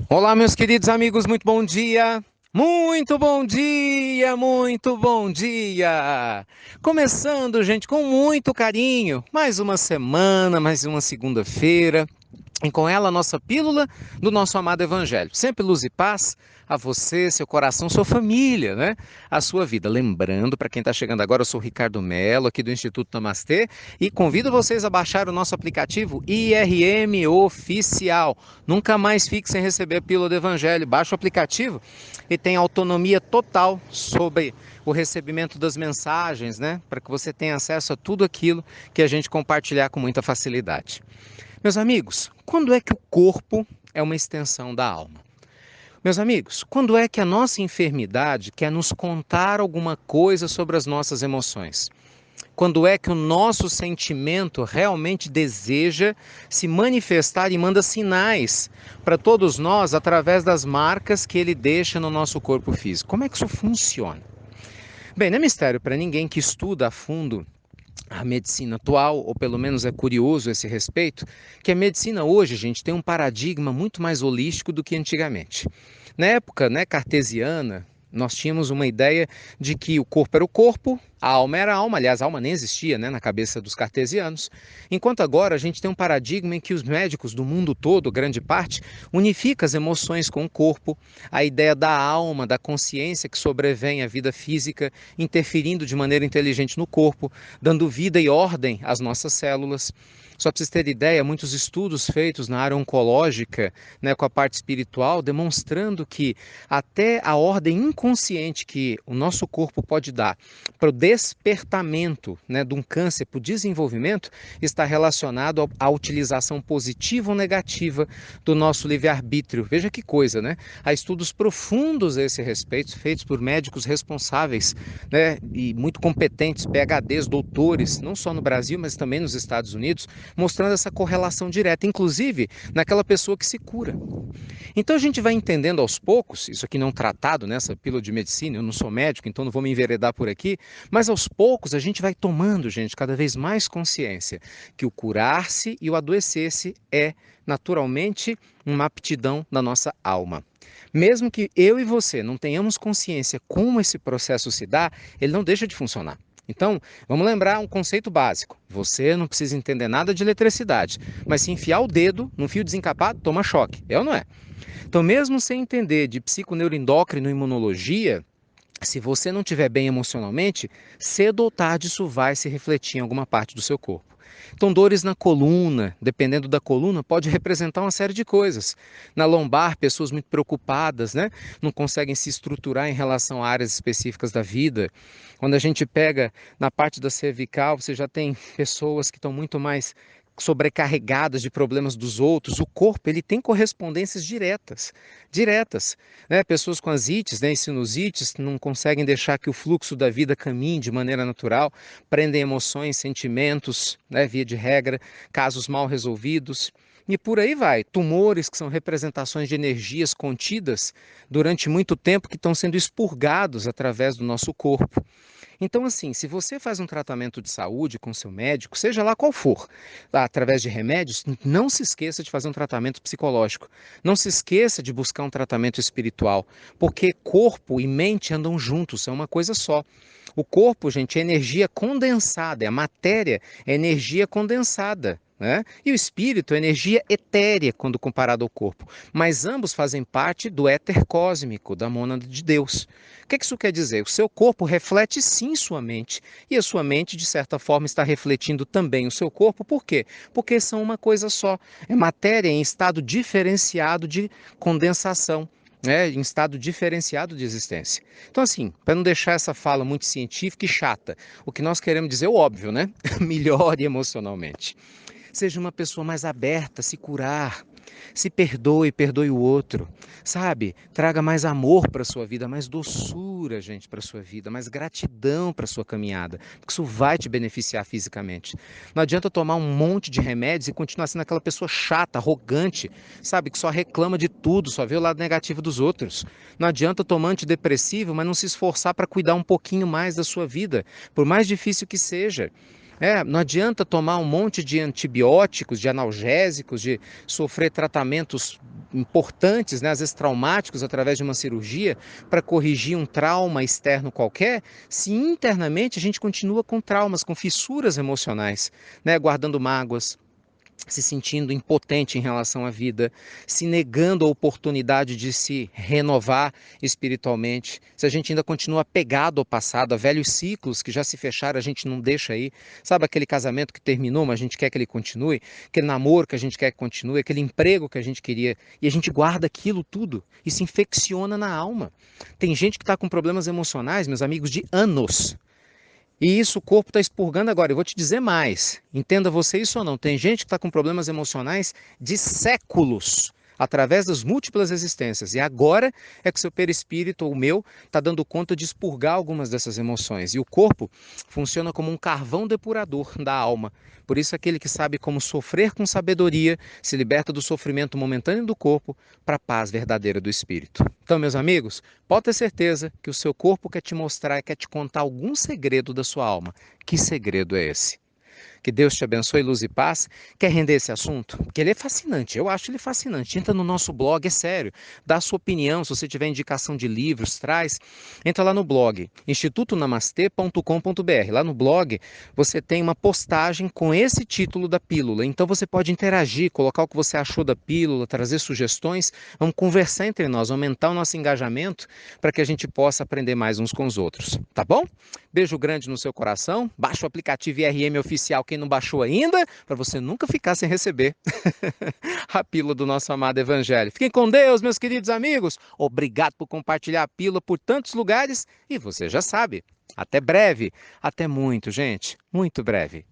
Olá, meus queridos amigos, muito bom dia! Muito bom dia, muito bom dia! Começando, gente, com muito carinho, mais uma semana, mais uma segunda-feira. E com ela, a nossa pílula do nosso amado Evangelho. Sempre luz e paz a você, seu coração, sua família, né? A sua vida. Lembrando, para quem está chegando agora, eu sou o Ricardo Mello, aqui do Instituto Namastê, e convido vocês a baixar o nosso aplicativo IRM Oficial. Nunca mais fique sem receber a pílula do Evangelho. Baixa o aplicativo e tem autonomia total sobre o recebimento das mensagens, né? Para que você tenha acesso a tudo aquilo que a gente compartilhar com muita facilidade. Meus amigos, quando é que o corpo é uma extensão da alma? Meus amigos, quando é que a nossa enfermidade quer nos contar alguma coisa sobre as nossas emoções? Quando é que o nosso sentimento realmente deseja se manifestar e manda sinais para todos nós através das marcas que ele deixa no nosso corpo físico? Como é que isso funciona? Bem, não é mistério para ninguém que estuda a fundo a medicina atual, ou pelo menos é curioso esse respeito, que a medicina hoje, gente, tem um paradigma muito mais holístico do que antigamente. Na época, né, cartesiana, nós tínhamos uma ideia de que o corpo era o corpo, a alma era a alma, aliás, a alma nem existia, né, na cabeça dos cartesianos, enquanto agora a gente tem um paradigma em que os médicos do mundo todo, grande parte, unifica as emoções com o corpo, a ideia da alma, da consciência que sobrevém à vida física, interferindo de maneira inteligente no corpo, dando vida e ordem às nossas células. Só para vocês terem ideia, muitos estudos feitos na área oncológica, né, com a parte espiritual, demonstrando que até a ordem inconsciente que o nosso corpo pode dar para o despertamento, né, de um câncer, para o desenvolvimento, está relacionado à utilização positiva ou negativa do nosso livre-arbítrio. Veja que coisa, né? Há estudos profundos a esse respeito, feitos por médicos responsáveis, né, e muito competentes, PhDs, doutores, não só no Brasil, mas também nos Estados Unidos, mostrando essa correlação direta, inclusive naquela pessoa que se cura. Então a gente vai entendendo aos poucos, isso aqui não é um tratado, nessa pílula de medicina, eu não sou médico, então não vou me enveredar por aqui, mas aos poucos a gente vai tomando, gente, cada vez mais consciência que o curar-se e o adoecer-se é naturalmente uma aptidão da nossa alma. Mesmo que eu e você não tenhamos consciência como esse processo se dá, ele não deixa de funcionar. Então, vamos lembrar um conceito básico. Você não precisa entender nada de eletricidade, mas se enfiar o dedo num fio desencapado, toma choque. É ou não é? Então, mesmo sem entender de psiconeuroendócrino e imunologia, se você não estiver bem emocionalmente, cedo ou tarde isso vai se refletir em alguma parte do seu corpo. Então, dores na coluna, dependendo da coluna, pode representar uma série de coisas. Na lombar, pessoas muito preocupadas, né? Não conseguem se estruturar em relação a áreas específicas da vida. Quando a gente pega na parte da cervical, você já tem pessoas que estão muito mais sobrecarregadas de problemas dos outros. O corpo ele tem correspondências diretas, né? Pessoas com asites, né, e sinusites não conseguem deixar que o fluxo da vida caminhe de maneira natural, prendem emoções, sentimentos, né, via de regra, casos mal resolvidos. E por aí vai. Tumores, que são representações de energias contidas durante muito tempo, que estão sendo expurgados através do nosso corpo. Então, assim, se você faz um tratamento de saúde com seu médico, seja lá qual for, tá, através de remédios, não se esqueça de fazer um tratamento psicológico. Não se esqueça de buscar um tratamento espiritual, porque corpo e mente andam juntos, são uma coisa só. O corpo, gente, é energia condensada, a matéria é energia condensada. Né? E o espírito é energia etérea quando comparado ao corpo, mas ambos fazem parte do éter cósmico, da mônada de Deus. O que isso quer dizer? O seu corpo reflete sim sua mente, e a sua mente, de certa forma, está refletindo também o seu corpo. Por quê? Porque são uma coisa só. É matéria em estado diferenciado de condensação. Em estado diferenciado de existência. Então, assim, para não deixar essa fala muito científica e chata, o que nós queremos dizer é o óbvio, né? Melhore emocionalmente. Seja uma pessoa mais aberta a se curar. Se perdoe, perdoe o outro. Sabe? Traga mais amor para a sua vida, mais doçura, gente, para a sua vida, mais gratidão para a sua caminhada. Porque isso vai te beneficiar fisicamente. Não adianta tomar um monte de remédios e continuar sendo aquela pessoa chata, arrogante, sabe? Que só reclama de tudo, só vê o lado negativo dos outros. Não adianta tomar antidepressivo, mas não se esforçar para cuidar um pouquinho mais da sua vida, por mais difícil que seja. Não adianta tomar um monte de antibióticos, de analgésicos, de sofrer tratamentos importantes, né, às vezes traumáticos, através de uma cirurgia, para corrigir um trauma externo qualquer, se internamente a gente continua com traumas, com fissuras emocionais, né, guardando mágoas, se sentindo impotente em relação à vida, se negando a oportunidade de se renovar espiritualmente, se a gente ainda continua apegado ao passado, a velhos ciclos que já se fecharam, a gente não deixa aí, sabe aquele casamento que terminou, mas a gente quer que ele continue, aquele namoro que a gente quer que continue, aquele emprego que a gente queria, e a gente guarda aquilo tudo e se infecciona na alma. Tem gente que está com problemas emocionais, meus amigos, de anos. E isso o corpo está expurgando agora. Eu vou te dizer mais. Entenda você isso ou não. Tem gente que está com problemas emocionais de séculos, através das múltiplas existências. E agora é que o seu perispírito, ou o meu, está dando conta de expurgar algumas dessas emoções. E o corpo funciona como um carvão depurador da alma. Por isso, aquele que sabe como sofrer com sabedoria se liberta do sofrimento momentâneo do corpo para a paz verdadeira do espírito. Então, meus amigos, pode ter certeza que o seu corpo quer te mostrar, quer te contar algum segredo da sua alma. Que segredo é esse? Que Deus te abençoe, luz e paz. Quer render esse assunto? Porque ele é fascinante, eu acho ele fascinante. Entra no nosso blog, é sério. Dá a sua opinião, se você tiver indicação de livros, traz. Entra lá no blog, institutonamastê.com.br. Lá no blog você tem uma postagem com esse título da pílula. Então você pode interagir, colocar o que você achou da pílula, trazer sugestões. Vamos conversar entre nós, aumentar o nosso engajamento para que a gente possa aprender mais uns com os outros. Tá bom? Beijo grande no seu coração. Baixa o aplicativo IRM Oficial, quem não baixou ainda, para você nunca ficar sem receber a pílula do nosso amado Evangelho. Fiquem com Deus, meus queridos amigos. Obrigado por compartilhar a pílula por tantos lugares. E você já sabe. Até breve. Até muito, gente. Muito breve.